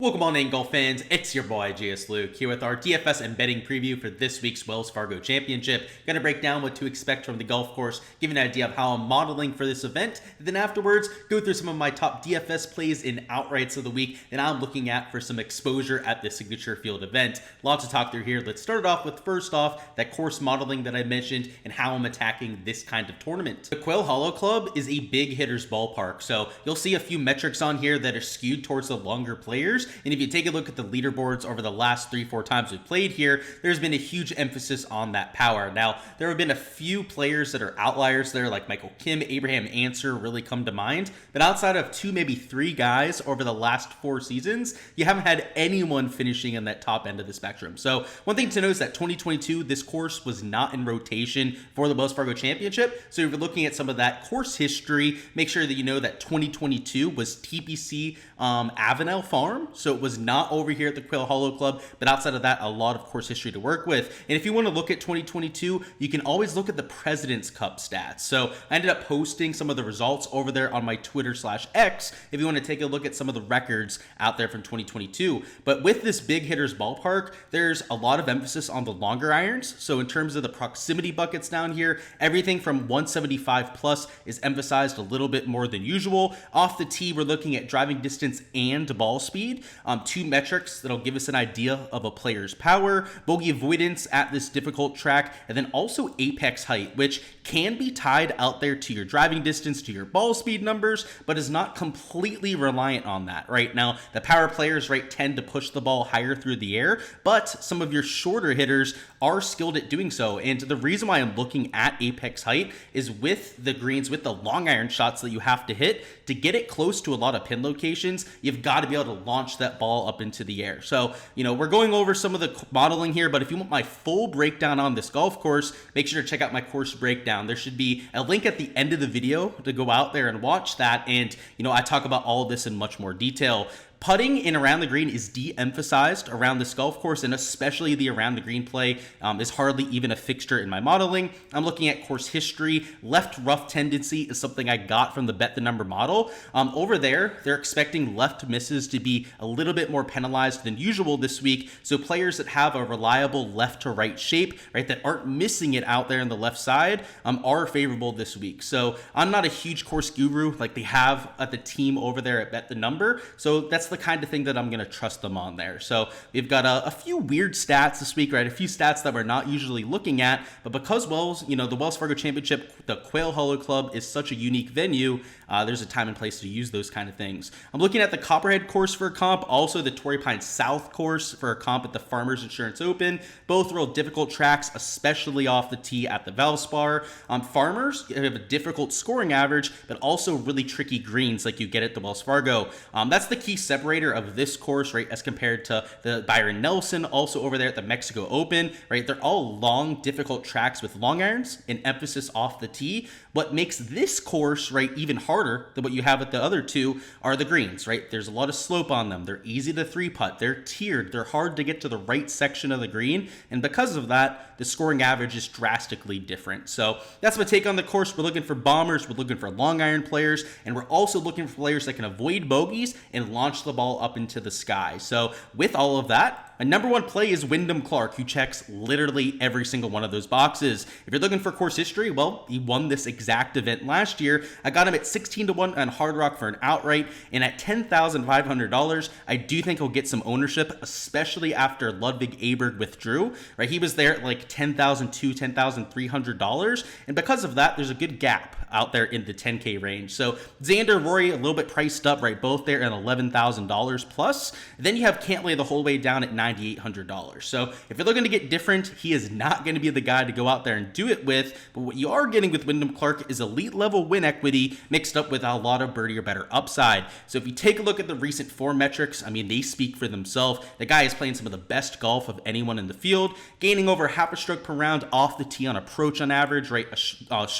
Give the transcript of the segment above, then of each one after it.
Welcome on in, golf fans. It's your boy Gsluke here with our DFS and betting preview for this week's Wells Fargo Championship. Going to break down what to expect from the golf course, give you an idea of how I'm modeling for this event, and then afterwards go through some of my top DFS plays and outrights of the week that I'm looking at for some exposure at the Signature Field event. Lots to talk through here. Let's start it off with first off that course modeling that I mentioned and how I'm attacking this kind of tournament. The Quail Hollow Club is a big hitters ballpark, so you'll see a few metrics on here that are skewed towards the longer players. And if you take a look at the leaderboards over the last 3-4 times we've played here, there's been a huge emphasis on that power. Now, there have been a few players that are outliers there, like Michael Kim, Abraham Answer really come to mind. But outside of 2, maybe 3 guys over the last 4 seasons, you haven't had anyone finishing in that top end of the spectrum. So one thing to note is that 2022, this course was not in rotation for the Wells Fargo Championship. So if you're looking at some of that course history, make sure that you know that 2022 was TPC Avenel Farm. So it was not over here at the Quail Hollow Club, but outside of that, a lot of course history to work with. And if you want to look at 2022, you can always look at the President's Cup stats. So I ended up posting some of the results over there on my Twitter/X if you want to take a look at some of the records out there from 2022. But with this big hitters ballpark, there's a lot of emphasis on the longer irons. So in terms of the proximity buckets down here, everything from 175 plus is emphasized a little bit more than usual. Off the tee, we're looking at driving distance and ball speed. 2 metrics that'll give us an idea of a player's power, bogey avoidance at this difficult track, and then also apex height, which can be tied out there to your driving distance, to your ball speed numbers, but is not completely reliant on that. Right now, the power players, right, tend to push the ball higher through the air, but some of your shorter hitters are skilled at doing so. And the reason why I'm looking at apex height is with the greens, with the long iron shots that you have to hit, to get it close to a lot of pin locations, you've got to be able to launch that ball up into the air. So, we're going over some of the modeling here, but if you want my full breakdown on this golf course, make sure to check out my course breakdown. There should be a link at the end of the video to go out there and watch that. And, I talk about all of this in much more detail. Putting in around the green is de-emphasized around this golf course, and especially the around the green play is hardly even a fixture in my modeling. I'm looking at course history. Left rough tendency is something I got from the Bet the Number model. Over there, they're expecting left misses to be a little bit more penalized than usual this week. So players that have a reliable left to right shape, right, that aren't missing it out there on the left side, are favorable this week. So I'm not a huge course guru like they have at the team over there at Bet the Number. So that's the kind of thing that I'm going to trust them on there. So we've got a few weird stats this week, right? A few stats that we're not usually looking at, but because the Wells Fargo Championship, the Quail Hollow Club is such a unique venue, there's a time and place to use those kind of things. I'm looking at the Copperhead course for a comp, also the Torrey Pines South course for a comp at the Farmers Insurance Open. Both real difficult tracks, especially off the tee at the Valspar. Farmers have a difficult scoring average, but also really tricky greens like you get at the Wells Fargo. That's the key separator of this course, right, as compared to the Byron Nelson, also over there at the Mexico Open, right? They're all long, difficult tracks with long irons and emphasis off the tee. What makes this course, right, even harder than what you have at the other two are the greens, right? There's a lot of slope on them. They're easy to 3-putt. They're tiered. They're hard to get to the right section of the green. And because of that, the scoring average is drastically different. So that's my take on the course. We're looking for bombers. We're looking for long iron players. And we're also looking for players that can avoid bogeys and launch the ball up into the sky. So with all of that, my number one play is Wyndham Clark, who checks literally every single one of those boxes. If you're looking for course history, well, he won this exact event last year. I got him at 16-1 on Hard Rock for an outright, and at $10,500, I do think he'll get some ownership, especially after Ludwig Aberg withdrew. Right, he was there at like $10,200, $10,300, and because of that, there's a good gap out there in the 10K range. So Xander, Rory, a little bit priced up, right, both there at $11,000 plus. Then you have Cantlay the whole way down at $9,800. So if you're looking to get different, he is not going to be the guy to go out there and do it with. But what you are getting with Wyndham Clark is elite level win equity mixed up with a lot of birdie or better upside. So if you take a look at the recent form metrics, I mean, they speak for themselves. The guy is playing some of the best golf of anyone in the field, gaining over half a stroke per round off the tee on approach on average, right?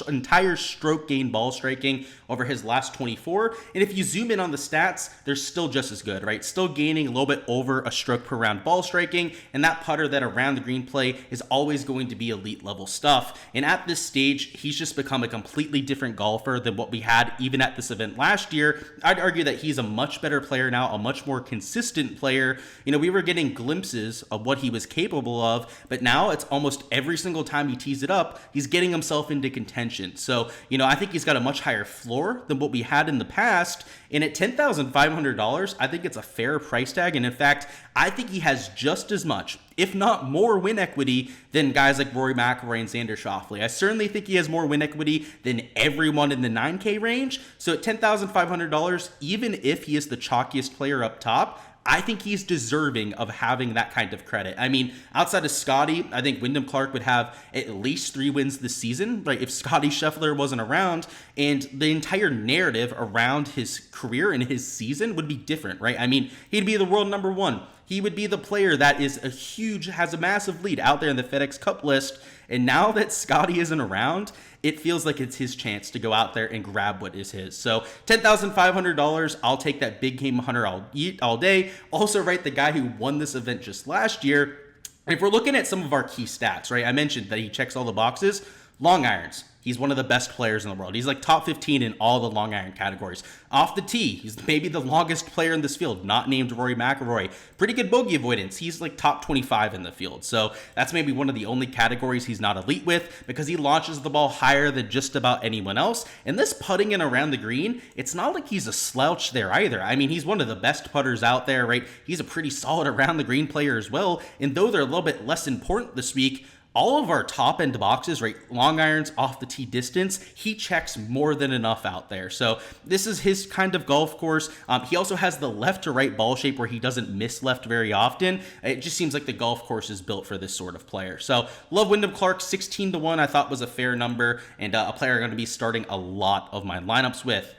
Entire stroke gain ball striking over his last 24. And if you zoom in on the stats, they're still just as good, right? Still gaining a little bit over a stroke per round ball ball striking, and that putter, that around the green play is always going to be elite level stuff. And at this stage, he's just become a completely different golfer than what we had even at this event last year. I'd argue that he's a much better player now, a much more consistent player. We were getting glimpses of what he was capable of, but now it's almost every single time he tees it up, he's getting himself into contention. So, I think he's got a much higher floor than what we had in the past. And at $10,500, I think it's a fair price tag. And in fact, I think he has just as much, if not more, win equity than guys like Rory McIlroy and Xander Schauffele. I certainly think he has more win equity than everyone in the 9K range. So at $10,500, even if he is the chalkiest player up top, I think he's deserving of having that kind of credit. I mean, outside of Scotty, I think Wyndham Clark would have at least 3 wins this season, right? If Scotty Scheffler wasn't around, and the entire narrative around his career and his season would be different, right? I mean, he'd be the world number 1. He would be the player that has a massive lead out there in the FedEx Cup list. And now that Scotty isn't around, it feels like it's his chance to go out there and grab what is his. So $10,500, I'll take that big game hunter all day. Also, right, the guy who won this event just last year, if we're looking at some of our key stats, right, I mentioned that he checks all the boxes. Long irons. He's one of the best players in the world. He's like top 15 in all the long iron categories. Off the tee, he's maybe the longest player in this field, not named Rory McIlroy. Pretty good bogey avoidance. He's like top 25 in the field. So that's maybe one of the only categories he's not elite with, because he launches the ball higher than just about anyone else. And this putting in around the green, it's not like he's a slouch there either. I mean, he's one of the best putters out there, right? He's a pretty solid around the green player as well. And though they're a little bit less important this week, all of our top end boxes, right, long irons, off the tee distance, he checks more than enough out there. So this is his kind of golf course. He also has the left to right ball shape where he doesn't miss left very often. It just seems like the golf course is built for this sort of player. So love Wyndham Clark. 16-1 I thought was a fair number, and a player I'm going to be starting a lot of my lineups with.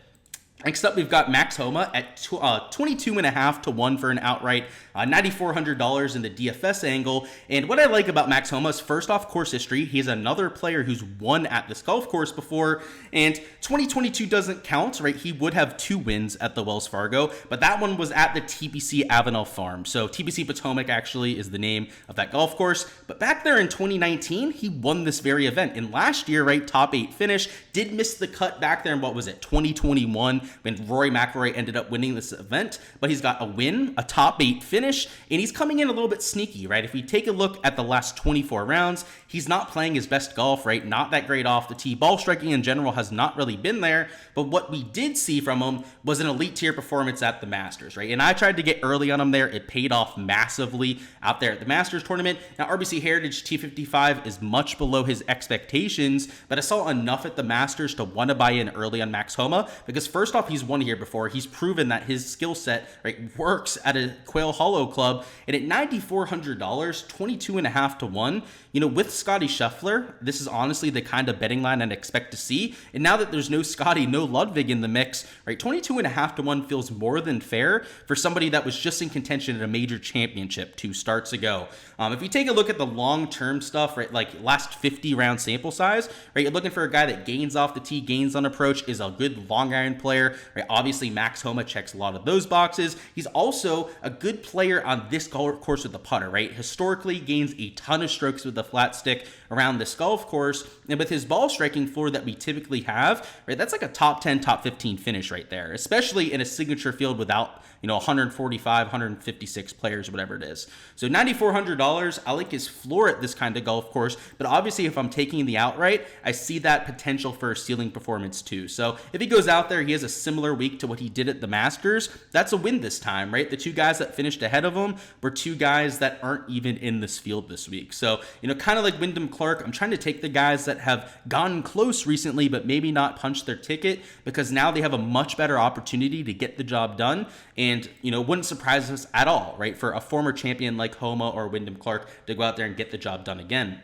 Next up, we've got Max Homa at 22.5 to 1 for an outright, $9,400 in the DFS angle. And what I like about Max Homa is, first off, course history. He's another player who's won at this golf course before, and 2022 doesn't count, right? He would have 2 wins at the Wells Fargo, but that one was at the TPC Avenel Farm. So TPC Potomac actually is the name of that golf course. But back there in 2019, he won this very event. And last year, right, top 8 finish, did miss the cut back there in, 2021, when Rory McIlroy ended up winning this event. But he's got a win, a top 8 finish, and he's coming in a little bit sneaky, right? If we take a look at the last 24 rounds, he's not playing his best golf, right? Not that great off the tee. Ball striking in general has not really been there, but what we did see from him was an elite tier performance at the Masters, right? And I tried to get early on him there. It paid off massively out there at the Masters tournament. Now, RBC Heritage T55 is much below his expectations, but I saw enough at the Masters to want to buy in early on Max Homa, because first off, he's won here before. He's proven that his skill set, right, works at a Quail Hollow club. And at $9,400, 22.5 to 1, with Scotty Scheffler, this is honestly the kind of betting line I'd expect to see. And now that there's no Scotty, no Ludwig in the mix, right, 22.5 to 1 feels more than fair for somebody that was just in contention at a major championship 2 starts ago. If you take a look at the long-term stuff, right, like last 50 round sample size, right, you're looking for a guy that gains off the tee, gains on approach, is a good long iron player, right? Obviously, Max Homa checks a lot of those boxes. He's also a good player on this golf course with the putter, right? Historically, gains a ton of strokes with the flat stick around this golf course, and with his ball striking floor that we typically have, right, that's like a top 10, top 15 finish right there, especially in a signature field without 145, 156 players, whatever it is. So $9,400, I like his floor at this kind of golf course, but obviously if I'm taking the outright, I see that potential for a ceiling performance too. So if he goes out there, he has a similar week to what he did at the Masters, that's a win this time, right? The 2 guys that finished ahead of him were 2 guys that aren't even in this field this week. So, kind of like Wyndham Clark, I'm trying to take the guys that have gone close recently, but maybe not punched their ticket, because now they have a much better opportunity to get the job done. And, wouldn't surprise us at all, right, for a former champion like Homa or Wyndham Clark to go out there and get the job done again.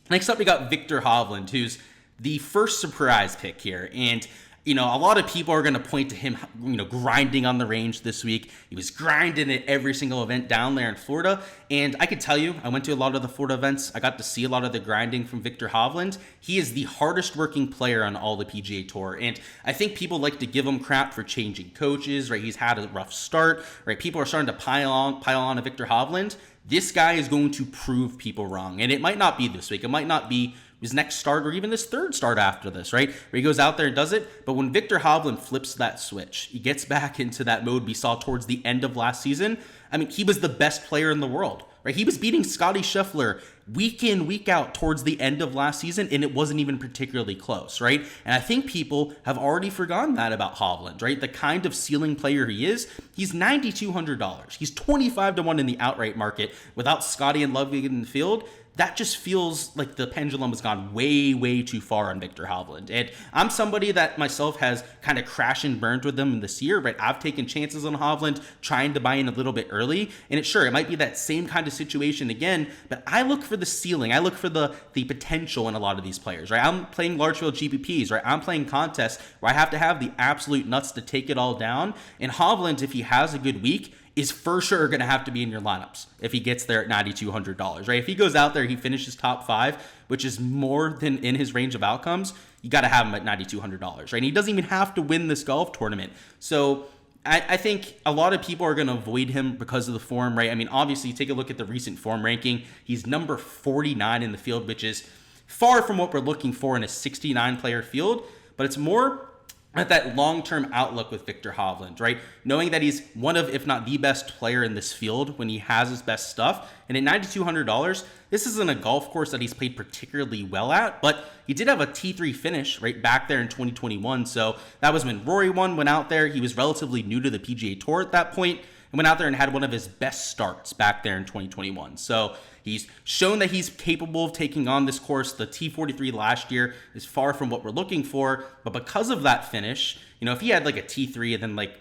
Next up, we got Viktor Hovland, who's the first surprise pick here. And you know, a lot of people are going to point to him, you know, grinding on the range this week. He was grinding at every single event down there in Florida. And I could tell you, I went to a lot of the Florida events. I got to see a lot of the grinding from Viktor Hovland. He is the hardest working player on all the PGA Tour. And I think people like to give him crap for changing coaches, right? He's had a rough start, right? People are starting to pile on to Viktor Hovland. This guy is going to prove people wrong. And it might not be this week. It might not be his next start or even his third start after this, right? Where he goes out there and does it. But when Viktor Hovland flips that switch, he gets back into that mode we saw towards the end of last season. I mean, he was the best player in the world, right? He was beating Scotty Scheffler week in, week out towards the end of last season, and it wasn't even particularly close, right? And I think people have already forgotten that about Hovland, right? The kind of ceiling player he is, he's $9,200. He's 25-1 in the outright market without Scotty and Ludwig in the field. That just feels like the pendulum has gone way, way too far on Viktor Hovland. And I'm somebody that myself has kind of crashed and burned with them this year, right? I've taken chances on Hovland, trying to buy in a little bit early. And it might be that same kind of situation again, but I look for the ceiling. I look for the potential in a lot of these players, right? I'm playing large field GPPs, right? I'm playing contests where I have to have the absolute nuts to take it all down. And Hovland, if he has a good week, is for sure going to have to be in your lineups if he gets there at $9,200, right? If he goes out there, he finishes top 5, which is more than in his range of outcomes, you got to have him at $9,200, right? And he doesn't even have to win this golf tournament. So I think a lot of people are going to avoid him because of the form, right? I mean, obviously, take a look at the recent form ranking. He's number 49 in the field, which is far from what we're looking for in a 69-player field, but it's more at that long-term outlook with Viktor Hovland, right? Knowing that he's one of, if not the best player in this field when he has his best stuff. And at $9,200, this isn't a golf course that he's played particularly well at, but he did have a T3 finish right back there in 2021. So that was when Rory went out there. He was relatively new to the PGA Tour at that point and went out there and had one of his best starts back there in 2021. So he's shown that he's capable of taking on this course. The T43 last year is far from what we're looking for, but because of that finish, you know, if he had like a T3 and then like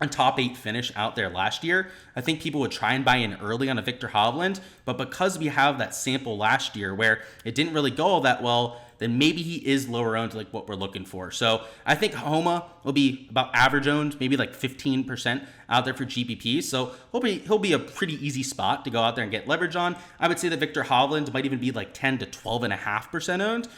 a top 8 finish out there last year, I think people would try and buy in early on a Viktor Hovland. But because we have that sample last year where it didn't really go all that well, then maybe he is lower owned like what we're looking for. So I think Homa will be about average owned, maybe like 15% out there for GPP. So he'll be a pretty easy spot to go out there and get leverage on. I would say that Viktor Hovland might even be like 10 to 12.5% owned,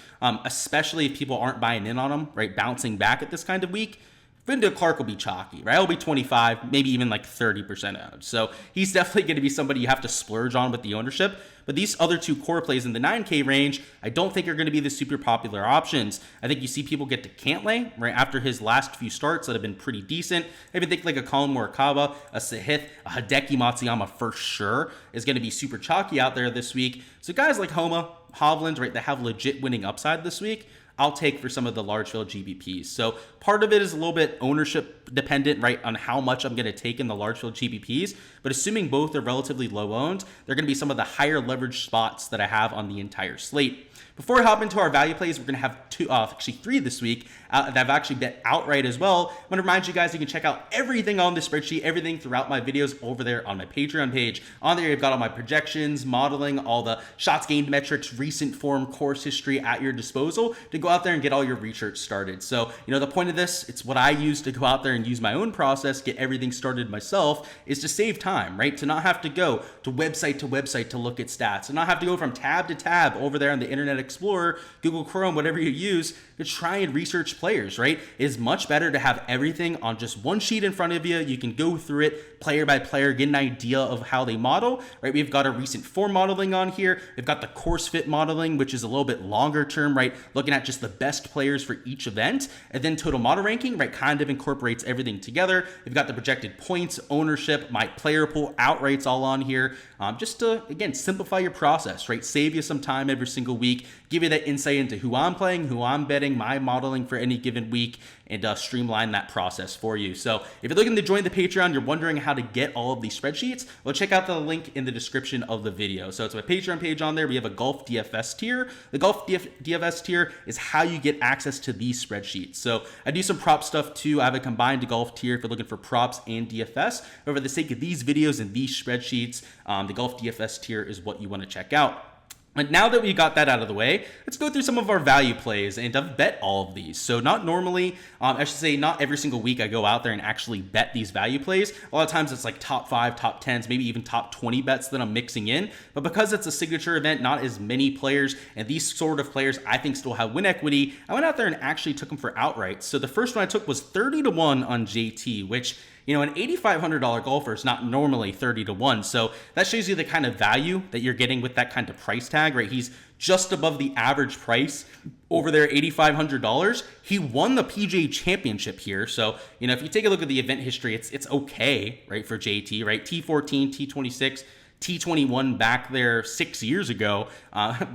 especially if people aren't buying in on him, right? Bouncing back at this kind of week. Wyndham Clark will be chalky, right? He'll be 25, maybe even like 30% owned. So he's definitely going to be somebody you have to splurge on with the ownership. But these other two core plays in the 9K range, I don't think are going to be the super popular options. I think you see people get to Cantlay right after his last few starts that have been pretty decent. I even think like a Colin Morikawa, a Sahith, a Hideki Matsuyama for sure is going to be super chalky out there this week. So guys like Homa, Hovland, right, that have legit winning upside this week, I'll take for some of the large field GPPs. So part of it is a little bit ownership dependent, right, on how much I'm going to take in the large field GPPs. But assuming both are relatively low owned, they're going to be some of the higher leverage spots that I have on the entire slate. Before we hop into our value plays, we're going to have actually three this week that I've actually bet outright as well. I'm going to remind you guys you can check out everything on this spreadsheet, everything throughout my videos over there on my Patreon page. On there, you've got all my projections, modeling, all the shots gained metrics, recent form, course history at your disposal to go out there and get all your research started. So, you know, the point of this, it's what I use to go out there and use my own process, get everything started myself, is to save time, right? To not have to go to website to look at stats, and not have to go from tab to tab over there on the Internet Explorer, Google Chrome, whatever you use, to try and research players, right? It is much better to have everything on just one sheet in front of you. You can go through it player by player, get an idea of how they model, right? We've got a recent form modeling on here. We've got the course fit modeling, which is a little bit longer term, right? Looking at just the best players for each event. And then total model ranking, right? Kind of incorporates everything together. We've got the projected points, ownership, my player pool, outrights all on here. Just to, again, simplify your process, right? Save you some time every single week, give you that insight into who I'm playing, who I'm betting, my modeling for any given week, and streamline that process for you. So if you're looking to join the Patreon, you're wondering how to get all of these spreadsheets, well, check out the link in the description of the video. So it's my Patreon page on there. We have a Golf DFS tier. The Golf DFS tier is how you get access to these spreadsheets. So I do some prop stuff too. I have a combined golf tier if you're looking for props and DFS. But for the sake of these videos and these spreadsheets, the Golf DFS tier is what you want to check out. And now that we got that out of the way, let's go through some of our value plays, and I've bet all of these. So not normally, I should say not every single week I go out there and actually bet these value plays. A lot of times it's like top 5, top 10s, maybe even top 20 bets that I'm mixing in. But because it's a signature event, not as many players, and these sort of players I think still have win equity, I went out there and actually took them for outright. So the first one I took was 30 to 1 on JT, which, you know, an $8,500 golfer is not normally 30 to 1. So that shows you the kind of value that you're getting with that kind of price tag, right? He's just above the average price over there, $8,500. He won the PGA Championship here. So, you know, if you take a look at the event history, it's okay, right, for JT, right? T14, T26, T21 back there 6 years ago.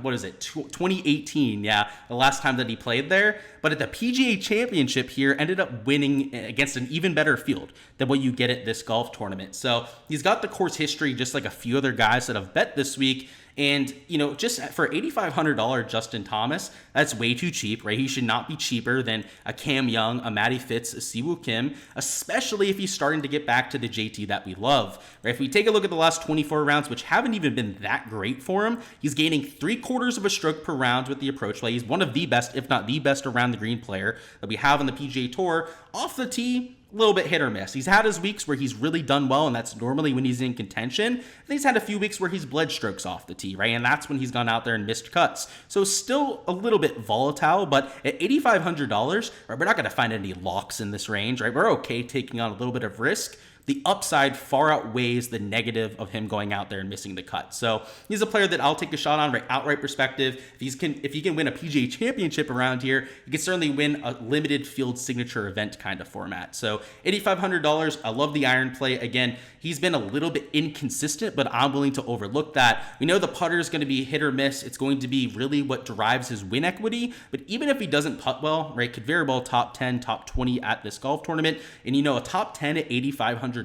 What is it? 2018. Yeah, the last time that he played there. But at the PGA Championship here, ended up winning against an even better field than what you get at this golf tournament. So he's got the course history just like a few other guys that have bet this week. And, you know, just for $8,500 Justin Thomas, that's way too cheap, right? He should not be cheaper than a Cam Young, a Matty Fitz, a Siwoo Kim, especially if he's starting to get back to the JT that we love, right? If we take a look at the last 24 rounds, which haven't even been that great for him, he's gaining 3/4 of a stroke per round with the approach play. He's one of the best, if not the best, around the green player that we have on the PGA Tour. Off the tee, a little bit hit or miss. He's had his weeks where he's really done well, and that's normally when he's in contention. And he's had a few weeks where he's bled strokes off the tee, right? And that's when he's gone out there and missed cuts. So still a little bit volatile, but at $8,500, right, we're not going to find any locks in this range, right? We're okay taking on a little bit of risk. The upside far outweighs the negative of him going out there and missing the cut. So he's a player that I'll take a shot on, right? Outright perspective. If he can win a PGA Championship around here, he can certainly win a limited field signature event kind of format. So $8,500. I love the iron play. Again, he's been a little bit inconsistent, but I'm willing to overlook that. We know the putter is going to be hit or miss. It's going to be really what drives his win equity. But even if he doesn't putt well, right, could very well top 10, top 20 at this golf tournament. And, you know, a top 10 at $8,500,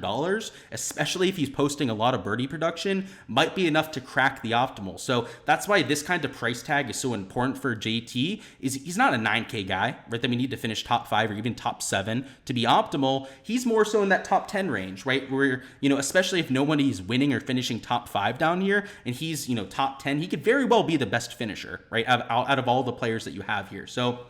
especially if he's posting a lot of birdie production, might be enough to crack the optimal. So that's why this kind of price tag is so important for JT. Is he's not a 9K guy, right? That we need to finish top 5 or even top 7 to be optimal. He's more so in that top 10 range, right? Where, you know, especially if nobody's winning or finishing top 5 down here, and he's, you know, top 10, he could very well be the best finisher, right? Out of all the players that you have here. So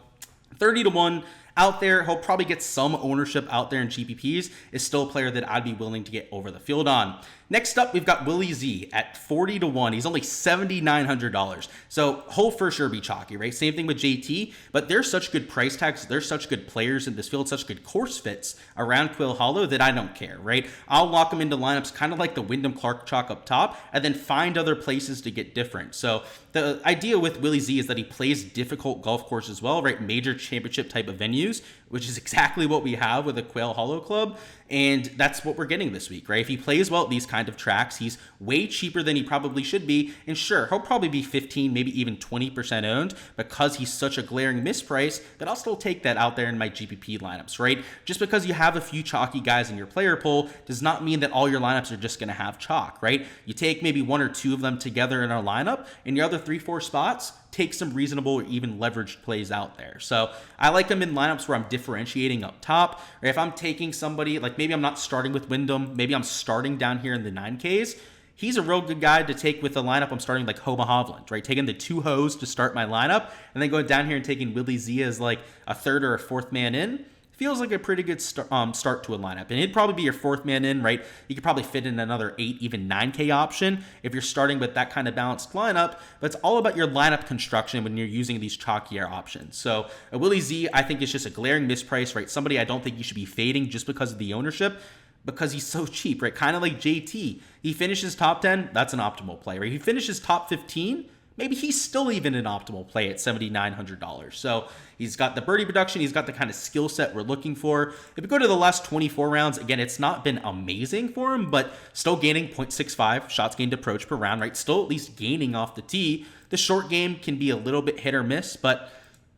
30 to 1 out there. He'll probably get some ownership out there in GPPs. Is still a player that I'd be willing to get over the field on. Next up, we've got Willie Z at 40 to 1. He's only $7,900. So he'll for sure be chalky, right? Same thing with JT, but there's such good price tags. There's such good players in this field, such good course fits around Quill Hollow that I don't care, right? I'll lock him into lineups kind of like the Wyndham Clark chalk up top and then find other places to get different. So the idea with Willie Z is that he plays difficult golf courses as well, right? Major championship type of venues, which is exactly what we have with the Quail Hollow Club. And that's what we're getting this week, right? If he plays well at these kind of tracks, he's way cheaper than he probably should be. And sure, he'll probably be 15, maybe even 20% owned because he's such a glaring misprice, but I'll still take that out there in my GPP lineups, right? Just because you have a few chalky guys in your player pool does not mean that all your lineups are just going to have chalk, right? You take maybe 1 or 2 of them together in our lineup, and your other 3-4 spots, take some reasonable or even leveraged plays out there. So I like them in lineups where I'm differentiating up top, or if I'm taking somebody, like maybe I'm not starting with Wyndham, maybe I'm starting down here in the 9Ks, he's a real good guy to take with a lineup. I'm starting like Homa Hovland, right? Taking the 2 hoes to start my lineup, and then going down here and taking Willie Z as like a 3rd or a 4th man in. Feels like a pretty good start to a lineup. And he'd probably be your 4th man in, right? You could probably fit in another 8, even 9K option if you're starting with that kind of balanced lineup. But it's all about your lineup construction when you're using these chalkier options. So Willie Z, I think, is just a glaring misprice, right? Somebody I don't think you should be fading just because of the ownership, because he's so cheap, right? Kind of like JT. He finishes top 10, that's an optimal play, right? He finishes top 15, maybe he's still even an optimal play at $7,900. So he's got the birdie production. He's got the kind of skill set we're looking for. If we go to the last 24 rounds, again, it's not been amazing for him, but still gaining 0.65 shots gained approach per round, right? Still at least gaining off the tee. The short game can be a little bit hit or miss, but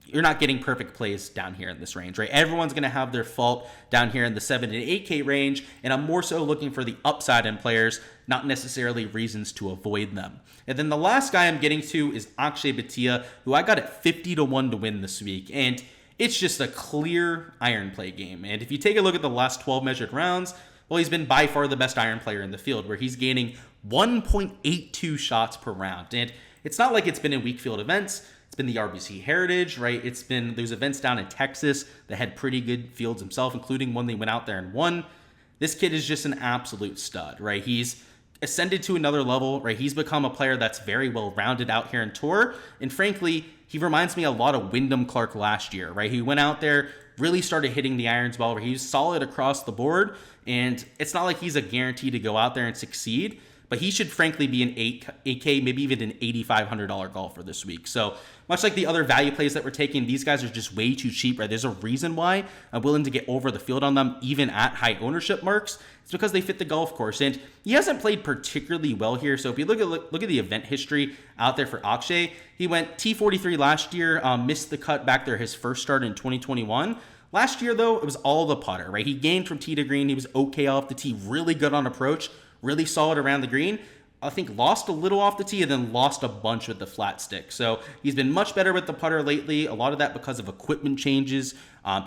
you're not getting perfect plays down here in this range, right? Everyone's going to have their fault down here in the 7 and 8K range, and I'm more so looking for the upside in players, not necessarily reasons to avoid them. And then the last guy I'm getting to is Akshay Bhatia, who I got at 50 to 1 to win this week, and it's just a clear iron play game. And if you take a look at the last 12 measured rounds, well, he's been by far the best iron player in the field, where he's gaining 1.82 shots per round. And it's not like it's been in weak field events. It's been the RBC Heritage, right? It's been those events down in Texas that had pretty good fields himself, including one they went out there and won. This kid is just an absolute stud, right? He's ascended to another level, right? He's become a player that's very well rounded out here in Tour. And frankly, he reminds me a lot of Wyndham Clark last year, right? He went out there, really started hitting the irons well, where he was solid across the board. And it's not like he's a guarantee to go out there and succeed, but he should frankly be an 8K, maybe even an $8,500 golfer this week. So much like the other value plays that we're taking, these guys are just way too cheap, right? There's a reason why I'm willing to get over the field on them, even at high ownership marks. It's because they fit the golf course, and he hasn't played particularly well here. So if you look at the event history out there for Akshay, he went T43 last year, missed the cut back there his first start in 2021. Last year, though, it was all the putter, right? He gained from tee to green. He was okay off the tee, really good on approach, really solid around the green. I think lost a little off the tee and then lost a bunch with the flat stick. So he's been much better with the putter lately. A lot of that because of equipment changes,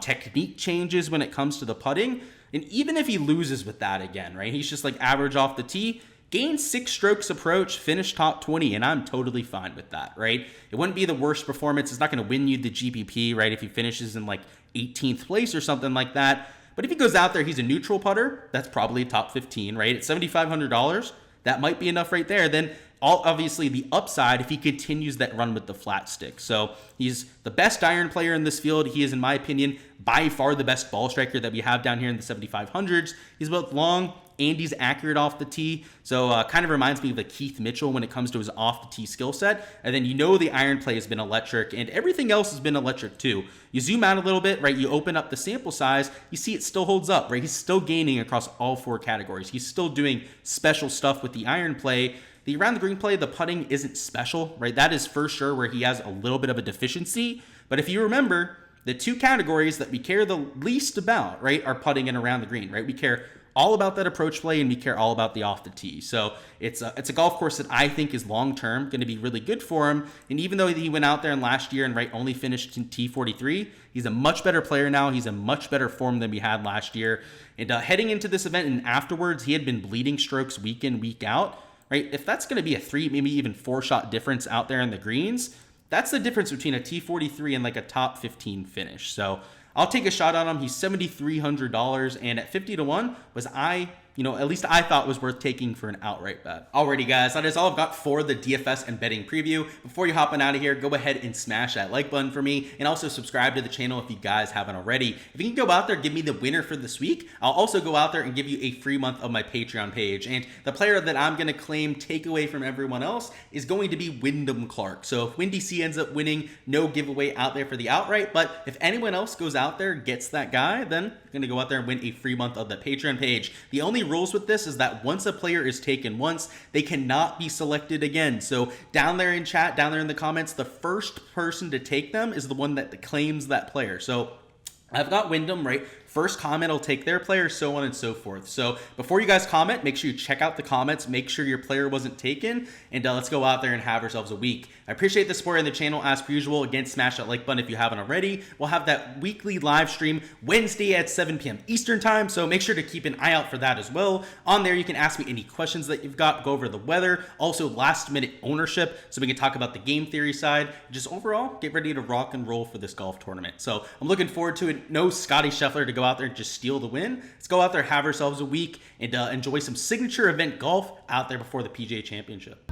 technique changes when it comes to the putting. And even if he loses with that again, right? He's just like average off the tee, gained 6 strokes approach, finished top 20, and I'm totally fine with that, right? It wouldn't be the worst performance. It's not going to win you the GPP, right? If he finishes in like 18th place or something like that. But if he goes out there, he's a neutral putter, that's probably top 15, right? At $7,500, that might be enough right there. Then obviously the upside if he continues that run with the flat stick. So he's the best iron player in this field. He is, in my opinion, by far the best ball striker that we have down here in the 7,500s. He's both long and he's accurate off the tee. So kind of reminds me of like Keith Mitchell when it comes to his off the tee skill set. And then the iron play has been electric and everything else has been electric too. You zoom out a little bit, right? You open up the sample size, you see it still holds up, right? He's still gaining across all 4 categories. He's still doing special stuff with the iron play. The around the green play, the putting isn't special, right? That is for sure where he has a little bit of a deficiency. But if you remember, the 2 categories that we care the least about, right, are putting and around the green, right? We care all about that approach play and we care all about the off the tee. So it's a golf course that I think is long-term going to be really good for him. And even though he went out there and last year and only finished in T43, he's a much better player now. He's in much better form than we had last year. And heading into this event and afterwards, he had been bleeding strokes week in, week out, right? If that's going to be a 3, maybe even 4 shot difference out there in the greens, that's the difference between a T43 and like a top 15 finish. So I'll take a shot on him. He's $7,300, and at 50 to 1 was at least I thought was worth taking for an outright bet. Alrighty guys, that is all I've got for the DFS and betting preview. Before you hopping out of here, go ahead and smash that like button for me, and also subscribe to the channel if you guys haven't already. If you can go out there, give me the winner for this week, I'll also go out there and give you a free month of my Patreon page. And the player that I'm gonna claim takeaway from everyone else is going to be Wyndham Clark. So if Windy C ends up winning, no giveaway out there for the outright, but if anyone else goes out there, gets that guy, then I'm gonna go out there and win a free month of the Patreon page. The only rules with this is that once a player is taken once, they cannot be selected again. So down there in chat, down there in the comments, the first person to take them is the one that claims that player. So I've got Wyndham, right? First comment will take their player, so on and so forth. So before you guys comment, make sure you check out the comments, make sure your player wasn't taken, and let's go out there and have ourselves a week. I appreciate the support in the channel as per usual. Again, smash that like button if you haven't already. We'll have that weekly live stream Wednesday at 7 p.m. Eastern time, so make sure to keep an eye out for that as well. On there, you can ask me any questions that you've got, go over the weather, also last minute ownership, so we can talk about the game theory side. Just overall, get ready to rock and roll for this golf tournament. So I'm looking forward to it. No Scotty Scheffler to go out there and just steal the win. Let's go out there, have ourselves a week, and enjoy some signature event golf out there before the PGA Championship.